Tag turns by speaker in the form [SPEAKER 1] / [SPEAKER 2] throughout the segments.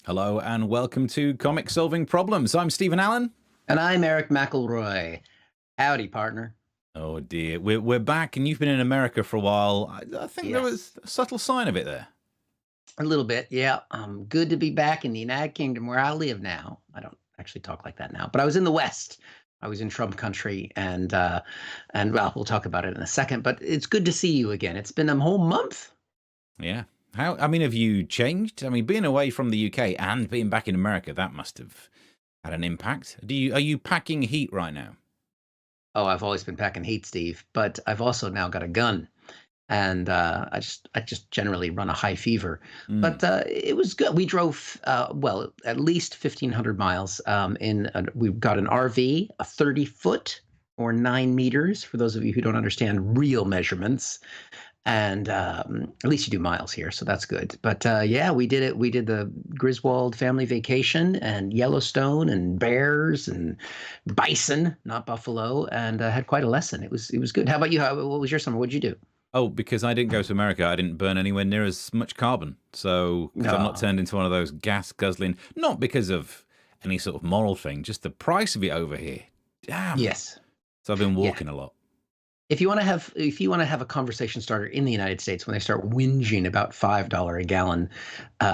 [SPEAKER 1] Hello and welcome to Comic Solving Problems. I'm Stephen Allen.
[SPEAKER 2] And I'm Erich McElroy. Howdy, partner.
[SPEAKER 1] Oh dear, we're back, and you've been in America for a while. I think there was a subtle sign of it there.
[SPEAKER 2] A little bit, yeah. Good to be back in the United Kingdom where I live now. I don't actually talk like that now, but I was in the West. I was in Trump country, and well, we'll talk about it in a second. But it's good to see you again. It's been a whole month.
[SPEAKER 1] Yeah. Have you changed? I mean, being away from the UK and being back in America, that must have had an impact. Are you packing heat right now?
[SPEAKER 2] Oh, I've always been packing heat, Steve, but I've also now got a gun. And I just generally run a high fever, but it was good. We drove well at least 1,500 miles. We got an RV, a 30-foot or 9 meters for those of you who don't understand real measurements, and at least you do miles here, so that's good. But yeah, we did it. We did the Griswold family vacation and Yellowstone and bears and bison, not buffalo, and had quite a lesson. It was good. How about you? What was your summer? What'd you do?
[SPEAKER 1] Oh, because I didn't go to America, I didn't burn anywhere near as much carbon. So, because I'm not turned into one of those gas guzzling, not because of any sort of moral thing, just the price of it over here. Damn.
[SPEAKER 2] Yes.
[SPEAKER 1] So I've been walking a lot.
[SPEAKER 2] If you want to have a conversation starter in the United States when they start whinging about $5 a gallon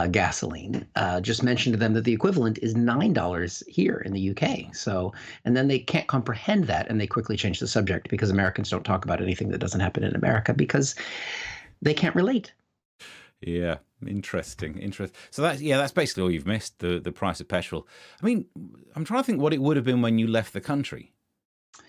[SPEAKER 2] gasoline, just mention to them that the equivalent is $9 here in the UK. So, and then they can't comprehend that, and they quickly change the subject because Americans don't talk about anything that doesn't happen in America because they can't relate.
[SPEAKER 1] Yeah, interesting. So that's basically all you've missed, the price of petrol. I mean, I'm trying to think what it would have been when you left the country.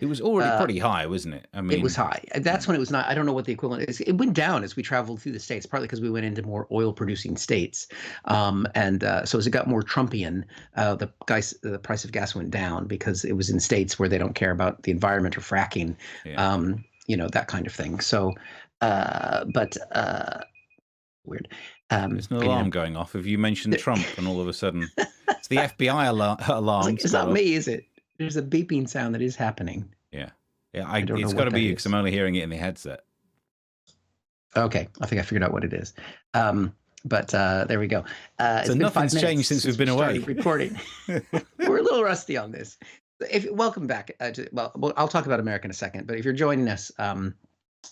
[SPEAKER 1] It was already pretty high, wasn't it? I mean,
[SPEAKER 2] it was high. That's when it was not. I don't know what the equivalent is. It went down as we traveled through the states, partly because we went into more oil-producing states, so as it got more Trumpian, the price of gas went down because it was in states where they don't care about the environment or fracking, that kind of thing. So, weird.
[SPEAKER 1] There's an alarm going off. If you mentioned Trump, and all of a sudden, it's the FBI alarm.
[SPEAKER 2] It's not me, is it? There's a beeping sound that is happening.
[SPEAKER 1] Yeah. It's got to be you because I'm only hearing it in the headset.
[SPEAKER 2] Okay, I think I figured out what it is. But there we go.
[SPEAKER 1] So nothing's changed since we've been away.
[SPEAKER 2] Recording. We're a little rusty on this. Welcome back. I'll talk about America in a second. But if you're joining us,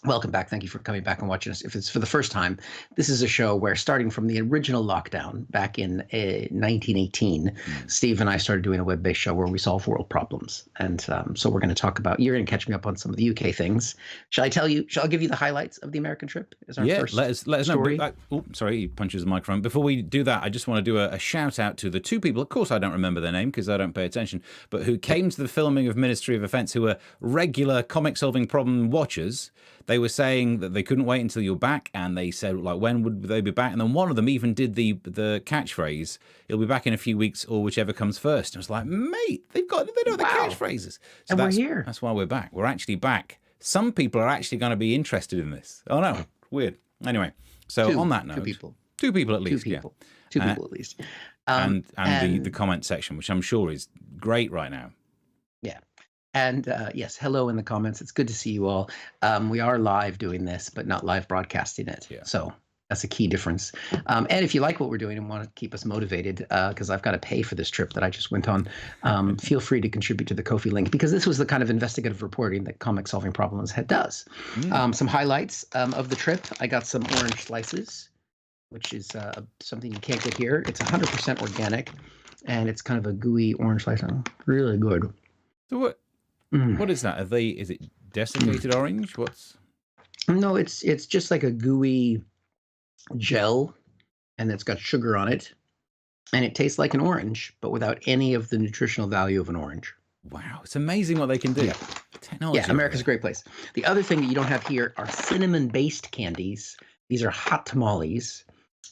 [SPEAKER 2] welcome back. Thank you for coming back and watching us. If it's for the first time, this is a show where, starting from the original lockdown back in 1918, Steve and I started doing a web-based show where we solve world problems. And so we're going to talk about, you're going to catch me up on some of the UK things. Shall I give you the highlights of the American trip?
[SPEAKER 1] First let us story? Know. Sorry, he punches the microphone. Before we do that, I just want to do a shout out to the two people. Of course, I don't remember their name because I don't pay attention, but who came to the filming of Ministry of Offence, who are regular comic solving problem watchers. They were saying that they couldn't wait until you're back, and they said, like, when would they be back? And then one of them even did the catchphrase, "He'll be back in a few weeks," or whichever comes first. I was like, mate, they know the catchphrases. So
[SPEAKER 2] and we're here.
[SPEAKER 1] That's why we're back. We're actually back. Some people are actually going to be interested in this. Oh no, weird. Anyway, so on that note, two people at least.
[SPEAKER 2] Two people at least.
[SPEAKER 1] And the comment section, which I'm sure is great right now.
[SPEAKER 2] Yeah. And yes, hello in the comments. It's good to see you all. We are live doing this, but not live broadcasting it. Yeah. So that's a key difference. And if you like what we're doing and want to keep us motivated, because I've got to pay for this trip that I just went on, feel free to contribute to the Ko-fi link, because this was the kind of investigative reporting that Comic Solving Problems does. Some highlights of the trip. I got some orange slices, which is something you can't get here. It's 100% organic, and it's kind of a gooey orange slice. Really good.
[SPEAKER 1] So what is that? Is it desiccated orange?
[SPEAKER 2] No, it's just like a gooey gel, and it's got sugar on it, and it tastes like an orange, but without any of the nutritional value of an orange.
[SPEAKER 1] Wow, it's amazing what they can do.
[SPEAKER 2] Yeah.
[SPEAKER 1] Technology.
[SPEAKER 2] Yeah, America's a great place. The other thing that you don't have here are cinnamon-based candies. These are hot tamales.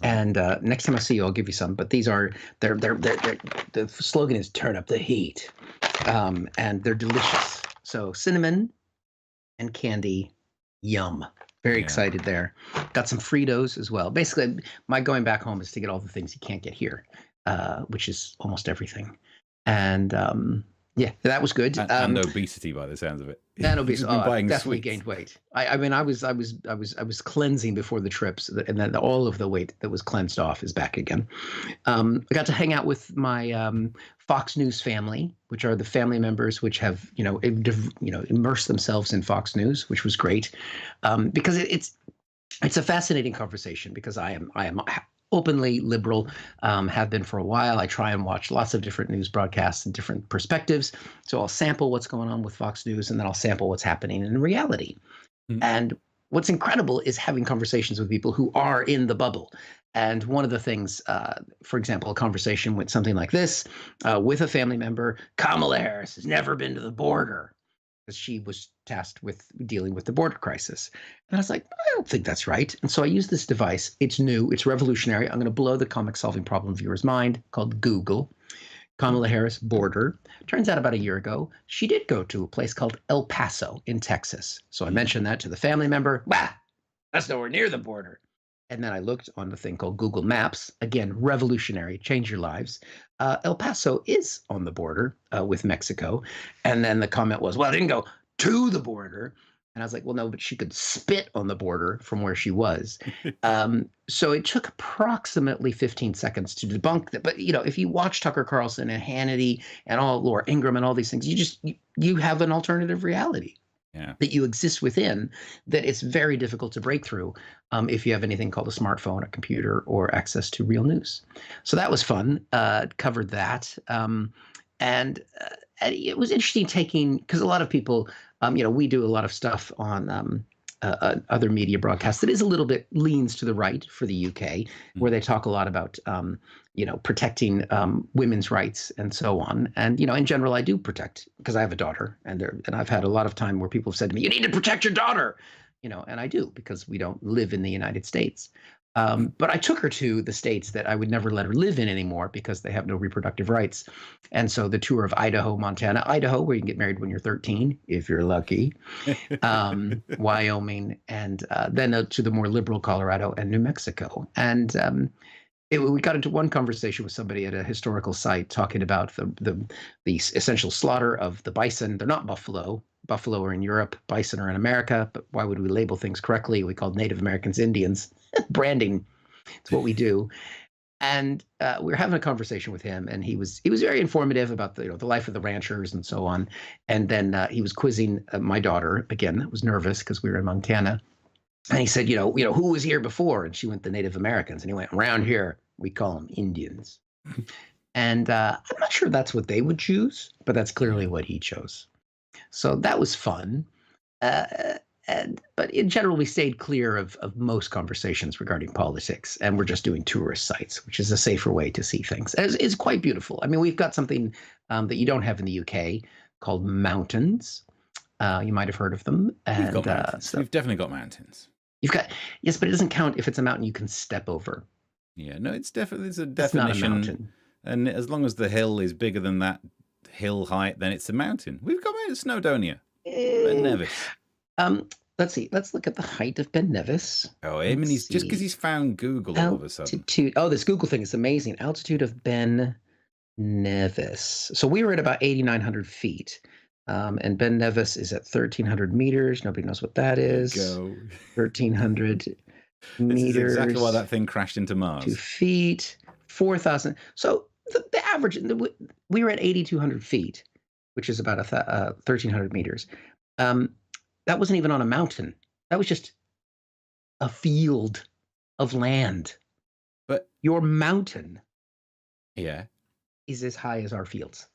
[SPEAKER 2] And next time I see you, I'll give you some. But these are the slogan is "Turn up the heat," and they're delicious. So cinnamon and candy, yum. Very excited there. Got some Fritos as well. Basically, my going back home is to get all the things you can't get here, which is almost everything. And Yeah, that was good.
[SPEAKER 1] And obesity by the sounds of it.
[SPEAKER 2] And obese.
[SPEAKER 1] You've been
[SPEAKER 2] Oh, I
[SPEAKER 1] buying
[SPEAKER 2] definitely
[SPEAKER 1] sweets.
[SPEAKER 2] gained weight. I mean, I was cleansing before the trips, and then all of the weight that was cleansed off is back again. I got to hang out with my Fox News family, which are the family members which have immersed themselves in Fox News, which was great, because it's a fascinating conversation because I am openly liberal, have been for a while. I try and watch lots of different news broadcasts and different perspectives. So I'll sample what's going on with Fox News, and then I'll sample what's happening in reality.
[SPEAKER 1] Mm.
[SPEAKER 2] And what's incredible is having conversations with people who are in the bubble. And one of the things, for example, a conversation with something like this, with a family member, Kamala Harris has never been to the border, because she was tasked with dealing with the border crisis. And I was like, I don't think that's right. And so I used this device. It's new, it's revolutionary. I'm going to blow the comic solving problem viewer's mind, called Google. Kamala Harris border. Turns out about a year ago, she did go to a place called El Paso in Texas. So I mentioned that to the family member. Bah, that's nowhere near the border. And then I looked on the thing called Google Maps. Again, revolutionary, change your lives. El Paso is on the border with Mexico. And then the comment was, well, I didn't go to the border. And I was like, well, no, but she could spit on the border from where she was. So it took approximately 15 seconds to debunk that. But, if you watch Tucker Carlson and Hannity and all Laura Ingraham and all these things, you have an alternative reality.
[SPEAKER 1] Yeah.
[SPEAKER 2] That you exist within, that it's very difficult to break through if you have anything called a smartphone, a computer, or access to real news. So that was fun. Covered that. And it was interesting because a lot of people, we do a lot of stuff on other media broadcasts that is a little bit leans to the right for the UK, where they talk a lot about protecting women's rights and so on. And in general, I do protect, because I have a daughter, and I've had a lot of time where people have said to me, "You need to protect your daughter," and I do, because we don't live in the United States. But I took her to the states that I would never let her live in anymore because they have no reproductive rights. And so the tour of Idaho, Montana, Idaho, where you can get married when you're 13, if you're lucky, Wyoming, and then to the more liberal Colorado and New Mexico. And we got into one conversation with somebody at a historical site talking about the essential slaughter of the bison. They're not buffalo. Buffalo are in Europe, bison are in America, but why would we label things correctly? We called Native Americans Indians. Branding, it's what we do. And we were having a conversation with him, and he was very informative about the life of the ranchers and so on. And then he was quizzing my daughter again. I was nervous because we were in Montana, and he said, who was here before? And she went, the Native Americans. And he went, around here we call them Indians. And I'm not sure that's what they would choose, but that's clearly what he chose. So that was fun. But in general, we stayed clear of most conversations regarding politics, and we're just doing tourist sites, which is a safer way to see things. It's quite beautiful. I mean, we've got something that you don't have in the UK called mountains. You might have heard of them.
[SPEAKER 1] We've got mountains. We've definitely got mountains.
[SPEAKER 2] Yes, but it doesn't count if it's a mountain you can step over.
[SPEAKER 1] Yeah, no, it's a definition.
[SPEAKER 2] It's not a mountain.
[SPEAKER 1] And as long as the hill is bigger than that hill height, then it's a mountain. We've got Snowdonia, Ben Nevis.
[SPEAKER 2] Let's see. Let's look at the height of Ben Nevis.
[SPEAKER 1] Oh, I mean, just because he's found Google all of a sudden.
[SPEAKER 2] Oh, this Google thing is amazing. Altitude of Ben Nevis. So we were at about 8,900 feet. And Ben Nevis is at 1,300 meters. Nobody knows what that is.
[SPEAKER 1] Go.
[SPEAKER 2] 1,300 meters.
[SPEAKER 1] This is exactly why that thing crashed into Mars.
[SPEAKER 2] 2 feet, 4,000. So the average, we were at 8,200 feet, which is about 1,300 meters. That wasn't even on a mountain. That was just a field of land.
[SPEAKER 1] But
[SPEAKER 2] your mountain,
[SPEAKER 1] is
[SPEAKER 2] as high as our fields,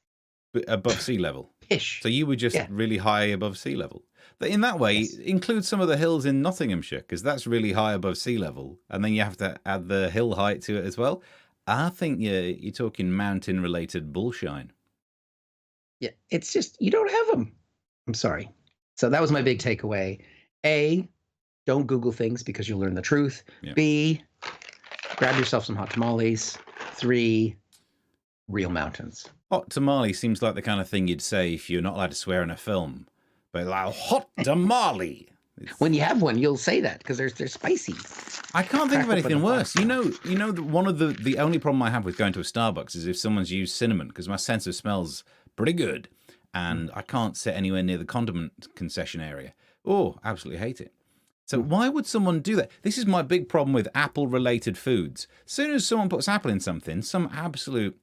[SPEAKER 1] but above sea level.
[SPEAKER 2] Ish.
[SPEAKER 1] So you were just really high above sea level. But in that way, include some of the hills in Nottinghamshire, because that's really high above sea level, and then you have to add the hill height to it as well. I think you're talking mountain-related bullshine.
[SPEAKER 2] Yeah, it's just you don't have them. I'm sorry. So that was my big takeaway. A, don't Google things because you'll learn the truth. Yeah. B, grab yourself some hot tamales. 3, real mountains.
[SPEAKER 1] Hot tamale seems like the kind of thing you'd say if you're not allowed to swear in a film. But like, hot tamale.
[SPEAKER 2] When you have one, you'll say that because they're spicy.
[SPEAKER 1] I can't think of anything worse. You know, one of the only problem I have with going to a Starbucks is if someone's used cinnamon, because my sense of smell's pretty good. and I can't sit anywhere near the condiment concession area. Oh, absolutely hate it. So why would someone do that? This is my big problem with Apple-related foods. As soon as someone puts apple in something, some absolute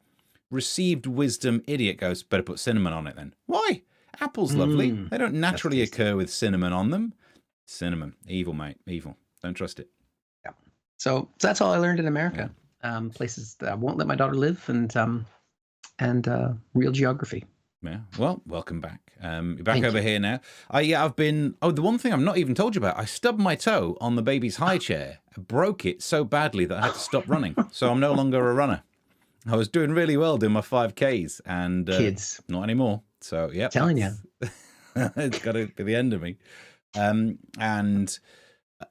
[SPEAKER 1] received wisdom idiot goes, better put cinnamon on it then. Why? Apple's lovely. They don't naturally occur with cinnamon on them. Cinnamon. Evil, mate. Evil. Don't trust it.
[SPEAKER 2] Yeah. So that's all I learned in America. Places that I won't let my daughter live, and real geography.
[SPEAKER 1] Yeah. Well, welcome back. You're back over here now. I've been. Oh, the one thing I've not even told you about. I stubbed my toe on the baby's high chair. I broke it so badly that I had to stop running. So I'm no longer a runner. I was doing really well doing my 5Ks, and
[SPEAKER 2] Kids,
[SPEAKER 1] not anymore. So yeah,
[SPEAKER 2] telling you,
[SPEAKER 1] it's got to be the end of me. And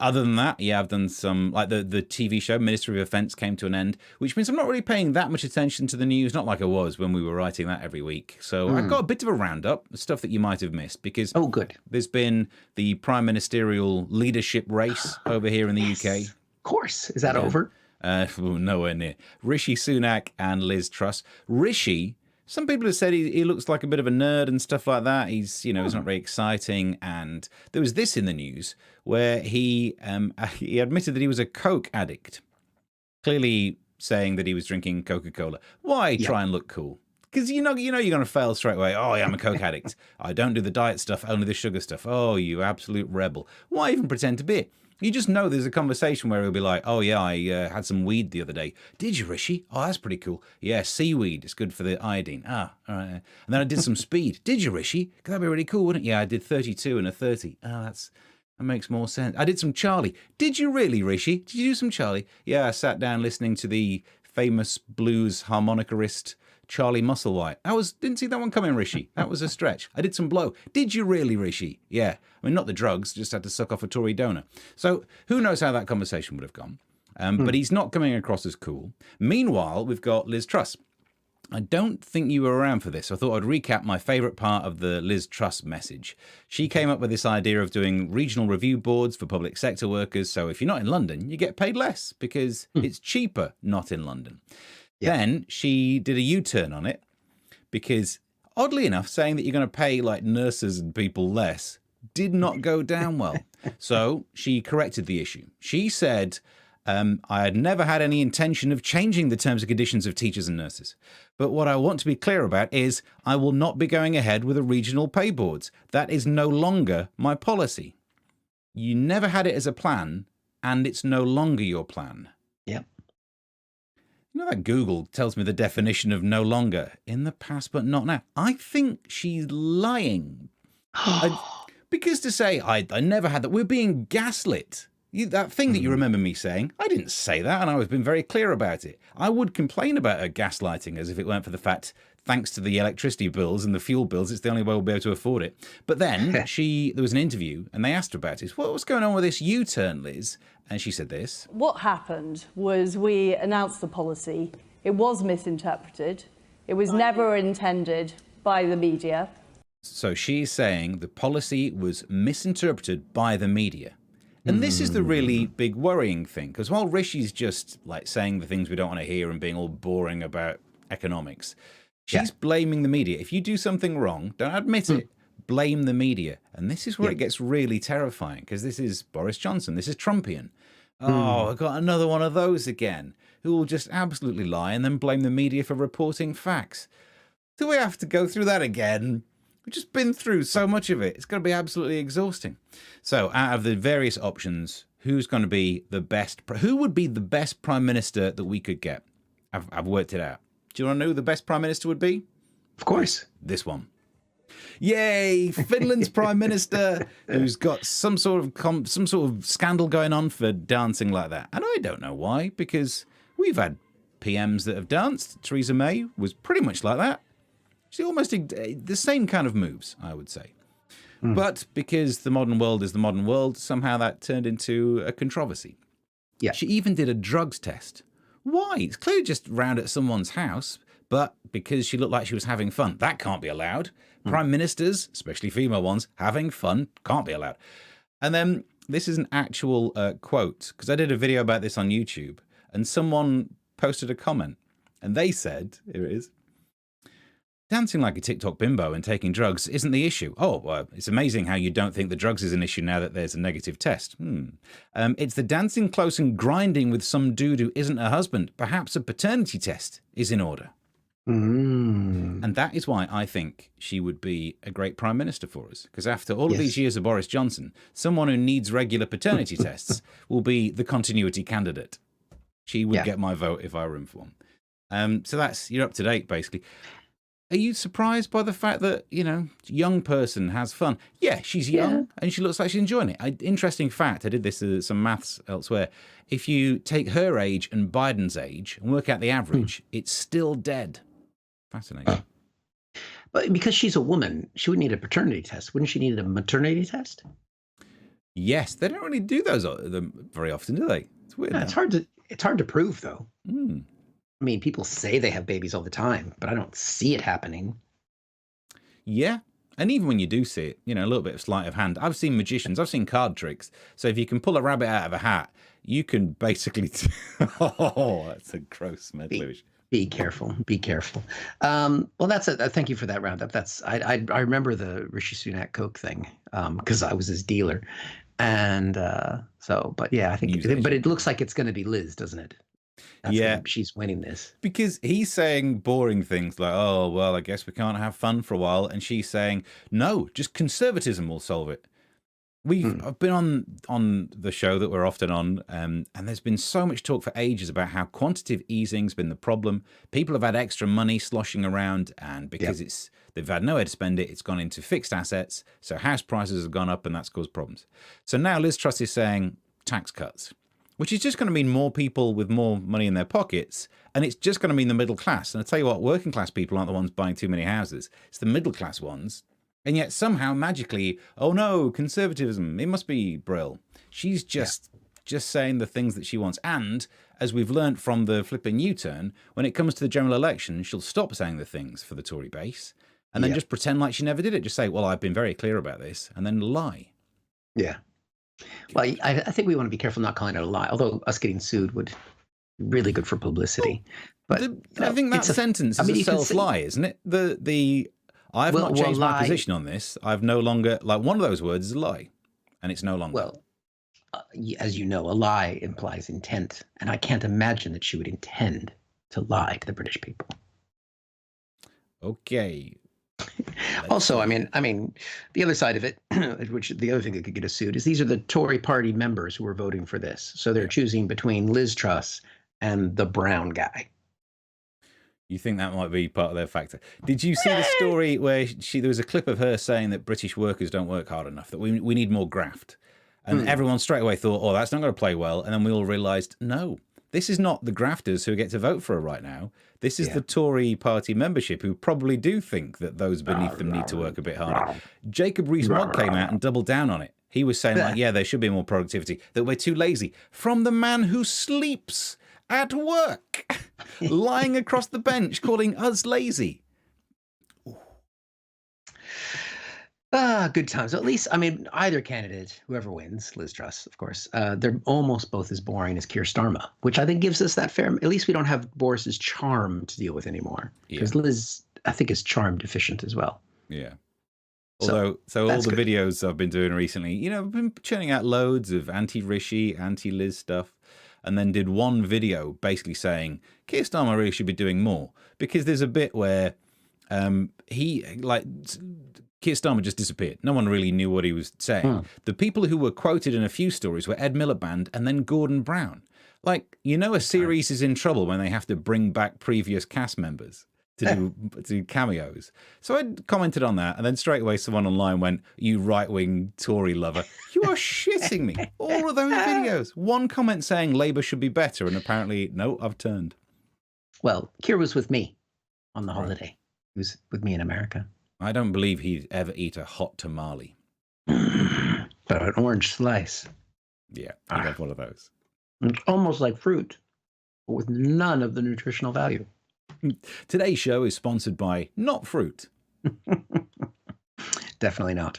[SPEAKER 1] other than that, I've done some, like the TV show Ministry of Offence came to an end, which means I'm not really paying that much attention to the news, not like I was when we were writing that every week. So I've got a bit of a roundup, stuff that you might have missed, because
[SPEAKER 2] good.
[SPEAKER 1] There's been the prime ministerial leadership race over here in the UK.
[SPEAKER 2] Of course. Is that over?
[SPEAKER 1] Nowhere near. Rishi Sunak and Liz Truss. Rishi, some people have said he looks like a bit of a nerd and stuff like that. He's not very exciting. And there was this in the news where he admitted that he was a Coke addict, clearly saying that he was drinking Coca-Cola. Why try and look cool? Because you're going to fail straight away. Oh, yeah, I'm a Coke addict. I don't do the diet stuff, only the sugar stuff. Oh, you absolute rebel. Why even pretend to be it? You just know there's a conversation where he'll be like, oh, yeah, I had some weed the other day. Did you, Rishi? Oh, that's pretty cool. Yeah, seaweed. It's good for the iodine. Ah, all right. And then I did some speed. Did you, Rishi? That'd be really cool, wouldn't it? Yeah, I did 32 and a 30. Oh, that makes more sense. I did some Charlie. Did you really, Rishi? Did you do some Charlie? Yeah, I sat down listening to the famous blues harmonicarist Charlie Musselwhite. Didn't see that one coming, Rishi. That was a stretch. I did some blow. Did you really, Rishi? Yeah. I mean, not the drugs, just had to suck off a Tory donor. So who knows how that conversation would have gone. But he's not coming across as cool. Meanwhile, we've got Liz Truss. I don't think you were around for this. I thought I'd recap my favourite part of the Liz Truss message. She came up with this idea of doing regional review boards for public sector workers. So if you're not in London, you get paid less because it's cheaper not in London. Yeah. Then she did a U-turn on it because, oddly enough, saying that you're going to pay like nurses and people less did not go down well. So she corrected the issue. She said, I had never had any intention of changing the terms and conditions of teachers and nurses. But what I want to be clear about is I will not be going ahead with a regional pay boards. That is no longer my policy. You never had it as a plan, and it's no longer your plan.
[SPEAKER 2] Yep.
[SPEAKER 1] You know that Google tells me the definition of no longer, in the past but not now. I think she's lying. Because to say, I never had that, we're being gaslit. That thing that you remember me saying, I didn't say that, and I was being very clear about it. I would complain about her gaslighting as if it weren't for the fact, thanks to the electricity bills and the fuel bills, it's the only way we'll be able to afford it. But then there was an interview, and they asked her about it. What's going on with this U-turn, Liz? And she said this.
[SPEAKER 3] What happened was we announced the policy. It was misinterpreted. It was never intended by the media.
[SPEAKER 1] So she's saying the policy was misinterpreted by the media. And this is the really big worrying thing, because while Rishi's just like saying the things we don't want to hear and being all boring about economics, she's blaming the media. If you do something wrong, don't admit it. Blame the media. And this is where it gets really terrifying, because this is Boris Johnson. This is Trumpian. Oh, I got another one of those again, who will just absolutely lie and then blame the media for reporting facts. Do we have to go through that again? We've just been through so much of it. It's going to be absolutely exhausting. So out of the various options, who's going to be the best? Who would be the best prime minister that we could get? I've worked it out. Do you want to know who the best prime minister would be?
[SPEAKER 2] Of course.
[SPEAKER 1] This one. Yay! Finland's prime minister, who's got some sort of scandal going on for dancing like that. And I don't know why, because we've had PMs that have danced. Theresa May was pretty much like that. She's almost the same kind of moves, I would say. But because the modern world is the modern world, somehow that turned into a controversy.
[SPEAKER 2] Yeah.
[SPEAKER 1] She even did a drugs test. Why? It's clearly just round at someone's house, but because she looked like she was having fun. That can't be allowed. Prime ministers, especially female ones, having fun can't be allowed. And then this is an actual quote, because I did a video about this on YouTube, and someone posted a comment, and they said, here it is, dancing like a TikTok bimbo and taking drugs isn't the issue. Oh, well, it's amazing how you don't think the drugs is an issue now that there's a negative test. It's the dancing close and grinding with some dude who isn't her husband. Perhaps a paternity test is in order. And that is why I think she would be a great prime minister for us. Because after all of these years of Boris Johnson, someone who needs regular paternity tests will be the continuity candidate. She would get my vote if I were in for one. So you're up to date, basically. Are you surprised by the fact that, young person has fun? Yeah, she's young and she looks like she's enjoying it. Interesting fact, I did this some maths elsewhere. If you take her age and Biden's age and work out the average, it's still dead. Fascinating.
[SPEAKER 2] But because she's a woman, she would need a paternity test. Wouldn't she need a maternity test?
[SPEAKER 1] Yes, they don't really do those very often, do they? It's weird.
[SPEAKER 2] It's hard to prove, though. I mean, people say they have babies all the time, but I don't see it happening.
[SPEAKER 1] Yeah. And even when you do see it, a little bit of sleight of hand. I've seen magicians. I've seen card tricks. So if you can pull a rabbit out of a hat, you can basically... Oh, that's a gross smell.
[SPEAKER 2] Be careful. Be careful. Well, that's it. Thank you for that roundup. I remember the Rishi Sunak Coke thing because I was his dealer. And but yeah, I think... But it looks like it's going to be Liz, doesn't it? She's winning this. Because
[SPEAKER 1] he's saying boring things like, oh, well, I guess we can't have fun for a while. And she's saying, no, just conservatism will solve it. I've been on the show that we're often on, and there's been so much talk for ages about how quantitative easing's been the problem. People have had extra money sloshing around, and because they've had nowhere to spend it, it's gone into fixed assets. So house prices have gone up, and that's caused problems. So now Liz Truss is saying tax cuts, which is just going to mean more people with more money in their pockets, and it's just going to mean the middle class. And I tell you what, working class people aren't the ones buying too many houses. It's the middle class ones. And yet somehow magically, oh no, conservatism, it must be Brill. She's just saying the things that she wants. And as we've learnt from the flipping U-turn, when it comes to the general election, she'll stop saying the things for the Tory base and then just pretend like she never did it. Just say, well, I've been very clear about this, and then lie.
[SPEAKER 2] Yeah. Well, I think we want to be careful not calling it a lie, although us getting sued would be really good for publicity. But
[SPEAKER 1] I think that sentence is a self-lie, isn't it? I've not changed my position on this. I've no longer, one of those words is a lie, and it's no longer.
[SPEAKER 2] Well, as you know, a lie implies intent, and I can't imagine that she would intend to lie to the British people.
[SPEAKER 1] Okay.
[SPEAKER 2] Also, I mean, the other side of it, which the other thing that could get us sued, is these are the Tory party members who are voting for this. So they're choosing between Liz Truss and the brown guy.
[SPEAKER 1] You think that might be part of their factor? Did you see the story where there was a clip of her saying that British workers don't work hard enough, that we need more graft? And everyone straight away thought, oh, that's not going to play well. And then we all realised, no, this is not the grafters who get to vote for her right now. This is the Tory party membership who probably do think that those beneath them need to work a bit harder. Jacob Rees-Mogg came out and doubled down on it. He was saying, there should be more productivity, that we're too lazy. From the man who sleeps at work, lying across the bench, calling us lazy.
[SPEAKER 2] Good times. At least, I mean, either candidate, whoever wins, Liz Truss, of course, they're almost both as boring as Keir Starmer, which I think gives us that fair. At least we don't have Boris's charm to deal with anymore, because Liz, I think, is charm deficient as well.
[SPEAKER 1] Yeah. Although, so all the videos I've been doing recently, I've been churning out loads of anti-Rishi, anti-Liz stuff, and then did one video basically saying Keir Starmer really should be doing more, because there's a bit where Keir Starmer just disappeared. No one really knew what he was saying. The people who were quoted in a few stories were Ed Miliband and then Gordon Brown. A series is in trouble when they have to bring back previous cast members to do cameos. So I commented on that, and then straight away someone online went, you right-wing Tory lover. You are shitting me. All of those videos. One comment saying Labour should be better, and apparently, no, I've turned.
[SPEAKER 2] Well, Keir was with me on the holiday. He was with me in America.
[SPEAKER 1] I don't believe he'd ever eat a hot tamale.
[SPEAKER 2] But an orange slice.
[SPEAKER 1] Yeah, I love one of those.
[SPEAKER 2] It's almost like fruit, but with none of the nutritional value.
[SPEAKER 1] Today's show is sponsored by Not Fruit.
[SPEAKER 2] Definitely not.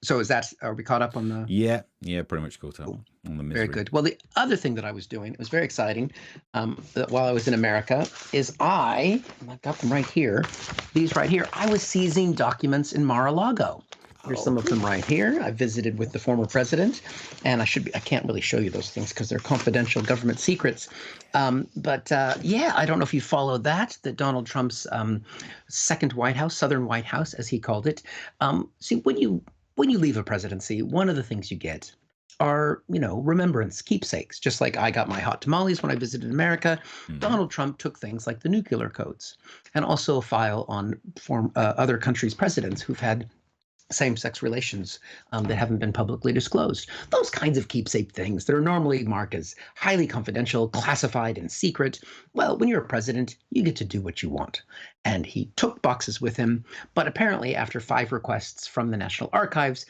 [SPEAKER 2] So are we caught up on the?
[SPEAKER 1] Yeah, pretty much caught up on the misery.
[SPEAKER 2] Very good. Well, the other thing that I was doing, it was very exciting, that while I was in America, is I've got them right here, these right here, I was seizing documents in Mar-a-Lago. Here's some of them right here. I visited with the former president, and I can't really show you those things because they're confidential government secrets. But I don't know if you followed that Donald Trump's second White House, Southern White House, as he called it. See, when you leave a presidency, one of the things you get are, remembrance, keepsakes. Just like I got my hot tamales when I visited America, Donald Trump took things like the nuclear codes and also a file on other countries' presidents who've had same-sex relations that haven't been publicly disclosed. Those kinds of keepsake things that are normally marked as highly confidential, classified, and secret. Well, when you're a president, you get to do what you want. And he took boxes with him, but apparently after 5 requests from the National Archives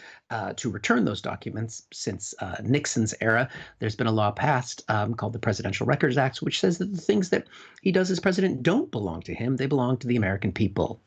[SPEAKER 2] to return those documents since Nixon's era, there's been a law passed called the Presidential Records Act, which says that the things that he does as president don't belong to him. They belong to the American people.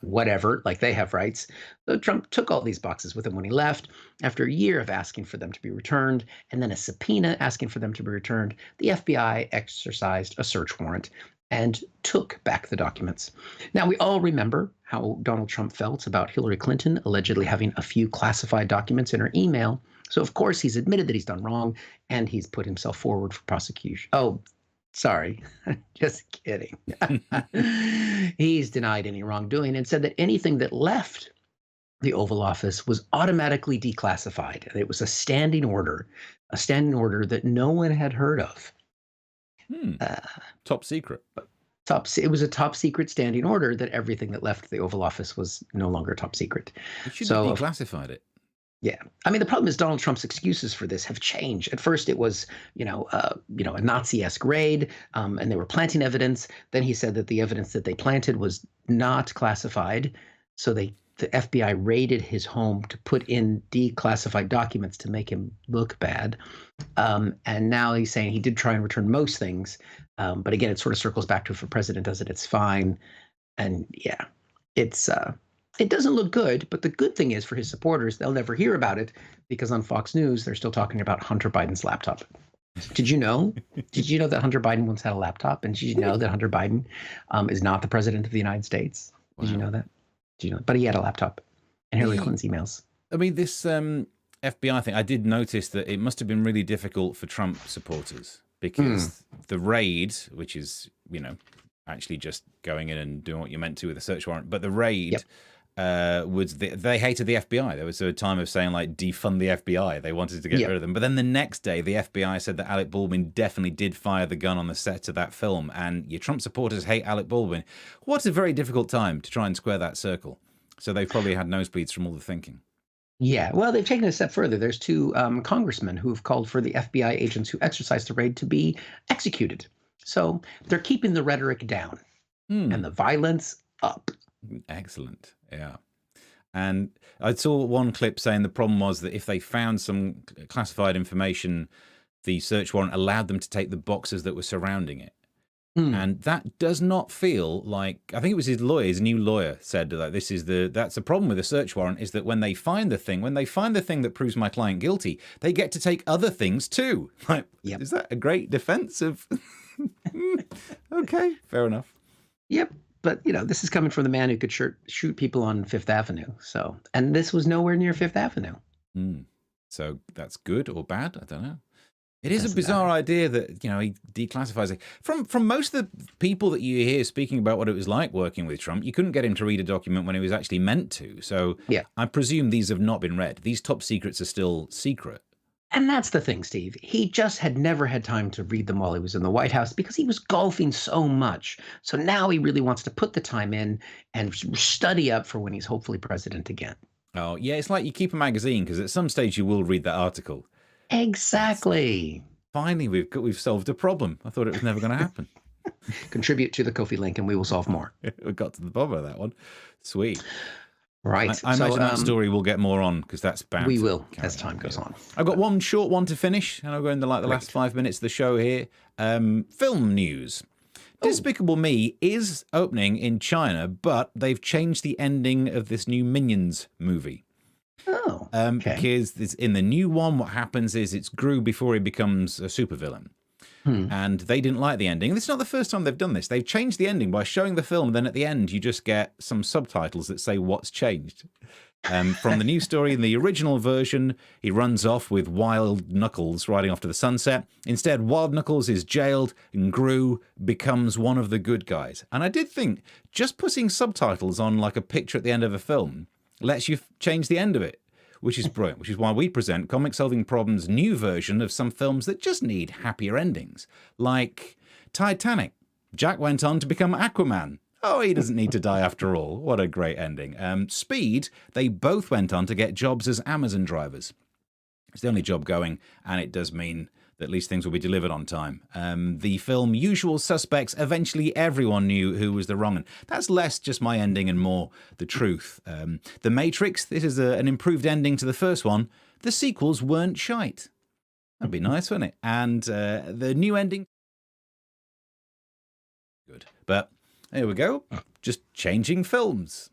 [SPEAKER 2] Whatever, like they have rights. So Trump took all these boxes with him when he left. After a year of asking for them to be returned, and then a subpoena asking for them to be returned, the FBI exercised a search warrant and took back the documents. Now, we all remember how Donald Trump felt about Hillary Clinton allegedly having a few classified documents in her email. So, of course, he's admitted that he's done wrong, and he's put himself forward for prosecution. Oh, sorry, just kidding. He's denied any wrongdoing and said that anything that left the Oval Office was automatically declassified. And it was a standing order that no one had heard of.
[SPEAKER 1] Top secret.
[SPEAKER 2] It was a top secret standing order that everything that left the Oval Office was no longer top secret.
[SPEAKER 1] You should have declassified it.
[SPEAKER 2] Yeah. I mean, the problem is Donald Trump's excuses for this have changed. At first, it was, a Nazi-esque raid, and they were planting evidence. Then he said that the evidence that they planted was not classified. So the FBI raided his home to put in declassified documents to make him look bad. And now he's saying he did try and return most things. But again, it sort of circles back to if a president does it, it's fine. And yeah, it doesn't look good, but the good thing is for his supporters, they'll never hear about it because on Fox News, they're still talking about Hunter Biden's laptop. Did you know? Did you know that Hunter Biden once had a laptop? And did you know that Hunter Biden is not the president of the United States? Did you know that? Did you know? But he had a laptop and Hillary Clinton's emails.
[SPEAKER 1] I mean, this FBI thing, I did notice that it must have been really difficult for Trump supporters because the raid, which is, actually just going in and doing what you're meant to with a search warrant, but the raid...
[SPEAKER 2] Yep.
[SPEAKER 1] They hated the FBI. There was a time of saying like defund the FBI. They wanted to get rid of them. But then the next day, the FBI said that Alec Baldwin definitely did fire the gun on the set of that film. And your Trump supporters hate Alec Baldwin. What's a very difficult time to try and square that circle. So they've probably had nosebleeds from all the thinking.
[SPEAKER 2] Yeah, well, they've taken it a step further. There's 2 congressmen who have called for the FBI agents who exercised the raid to be executed. So they're keeping the rhetoric down and the violence up.
[SPEAKER 1] Excellent. Yeah. And I saw one clip saying the problem was that if they found some classified information, the search warrant allowed them to take the boxes that were surrounding it. And that does not feel like, I think it was his new lawyer said that that's the problem with a search warrant is that when they find the thing that proves my client guilty, they get to take other things too. Like, Is that a great defense of, okay, fair enough.
[SPEAKER 2] Yep. But, this is coming from the man who could shoot people on Fifth Avenue. So, and this was nowhere near Fifth Avenue.
[SPEAKER 1] So that's good or bad? I don't know. It is a bizarre idea that, he declassifies it. From most of the people that you hear speaking about what it was like working with Trump, you couldn't get him to read a document when he was actually meant to. So I presume these have not been read. These top secrets are still secret.
[SPEAKER 2] And that's the thing, Steve. He just had never had time to read them while he was in the White House because he was golfing so much. So now he really wants to put the time in and study up for when he's hopefully president again.
[SPEAKER 1] Oh, yeah, it's like you keep a magazine because at some stage you will read that article.
[SPEAKER 2] Exactly.
[SPEAKER 1] Finally, we've solved a problem. I thought it was never going to happen.
[SPEAKER 2] Contribute to the Ko-fi link and we will solve more.
[SPEAKER 1] We got to the bottom of that one. Sweet.
[SPEAKER 2] Right.
[SPEAKER 1] I imagine that story we'll get more on because that's bound.
[SPEAKER 2] We will as time goes on.
[SPEAKER 1] I've got one short one to finish, and I'll go into the last 5 minutes of the show here. Film news. Despicable Me is opening in China, but they've changed the ending of this new Minions movie.
[SPEAKER 2] Oh, okay.
[SPEAKER 1] Because in the new one, what happens is it's Gru before he becomes a supervillain. And they didn't like the ending. And it's not the first time they've done this. They've changed the ending by showing the film, and then at the end, you just get some subtitles that say what's changed. From the new story, in the original version, he runs off with Wild Knuckles riding off to the sunset. Instead, Wild Knuckles is jailed, and Gru becomes one of the good guys. And I did think just putting subtitles on like a picture at the end of a film lets you change the end of it, which is brilliant, which is why we present Comic Solving Problems' new version of some films that just need happier endings. Like Titanic. Jack went on to become Aquaman. Oh, he doesn't need to die after all. What a great ending. Speed, they both went on to get jobs as Amazon drivers. It's the only job going, and it does mean that at least things will be delivered on time. The film Usual Suspects, eventually everyone knew who was the wrong one. That's less just my ending and more the truth. The Matrix, this is an improved ending to the first one. The sequels weren't shite. That'd be nice, wouldn't it? And the new ending... Good. But there we go. Just changing films.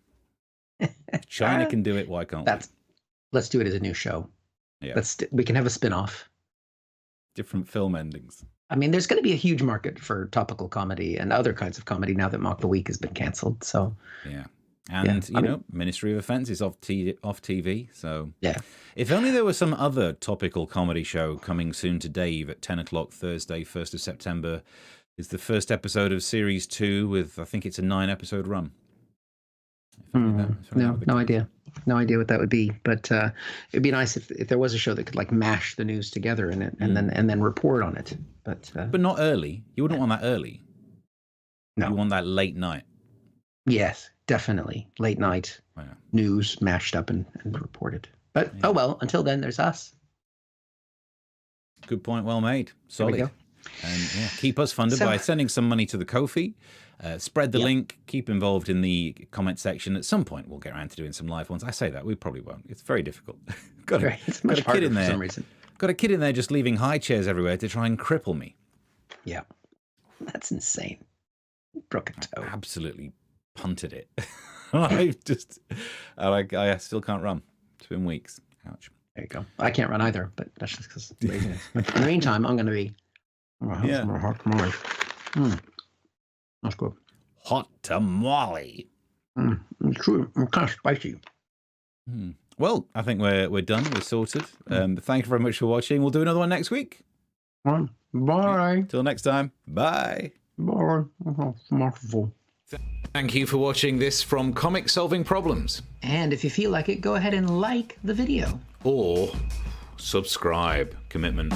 [SPEAKER 1] If China can do it, why can't we?
[SPEAKER 2] Let's do it as a new show.
[SPEAKER 1] Yeah.
[SPEAKER 2] We can have a spin-off.
[SPEAKER 1] Different film endings.
[SPEAKER 2] I mean, there's going to be a huge market for topical comedy and other kinds of comedy now that Mock the Week has been cancelled. So
[SPEAKER 1] yeah, and you know, Ministry of Offence is off TV. So
[SPEAKER 2] yeah,
[SPEAKER 1] if only there was some other topical comedy show coming soon to Dave at 10 o'clock Thursday, 1st of September. Is the first episode of Series 2 with, I think it's a 9-episode run.
[SPEAKER 2] No idea. No idea what that would be, but it'd be nice if there was a show that could like mash the news together in it and then report on it. But
[SPEAKER 1] not early. You wouldn't want that early.
[SPEAKER 2] No,
[SPEAKER 1] you want that late night.
[SPEAKER 2] Yes, definitely late night news mashed up and reported. But oh well. Until then, there's us.
[SPEAKER 1] Good point. Well made. Solid.
[SPEAKER 2] There we go.
[SPEAKER 1] And yeah, keep us funded by sending some money to the Ko-fi. Spread the link. Keep involved in the comment section. At some point, we'll get around to doing some live ones. I say that we probably won't. It's very difficult. got a kid in there. For some reason. Got a kid in there just leaving high chairs everywhere to try and cripple me.
[SPEAKER 2] Yeah, that's insane. Broke a toe.
[SPEAKER 1] I absolutely punted it. I still can't run. It's been weeks. Ouch.
[SPEAKER 2] There you go. I can't run either, but that's just because laziness. In the meantime, I'm going to be. Hot tamale. That's good.
[SPEAKER 1] Hot tamale.
[SPEAKER 2] It's true. It's kind of spicy.
[SPEAKER 1] Well, I think we're done. We're sorted. Thank you very much for watching. We'll do another one next week.
[SPEAKER 2] Bye.
[SPEAKER 1] Till next time. Bye.
[SPEAKER 2] Bye.
[SPEAKER 1] Thank you for watching this from Comic Solving Problems.
[SPEAKER 2] And if you feel like it, go ahead and like the video.
[SPEAKER 1] Or subscribe. Commitment.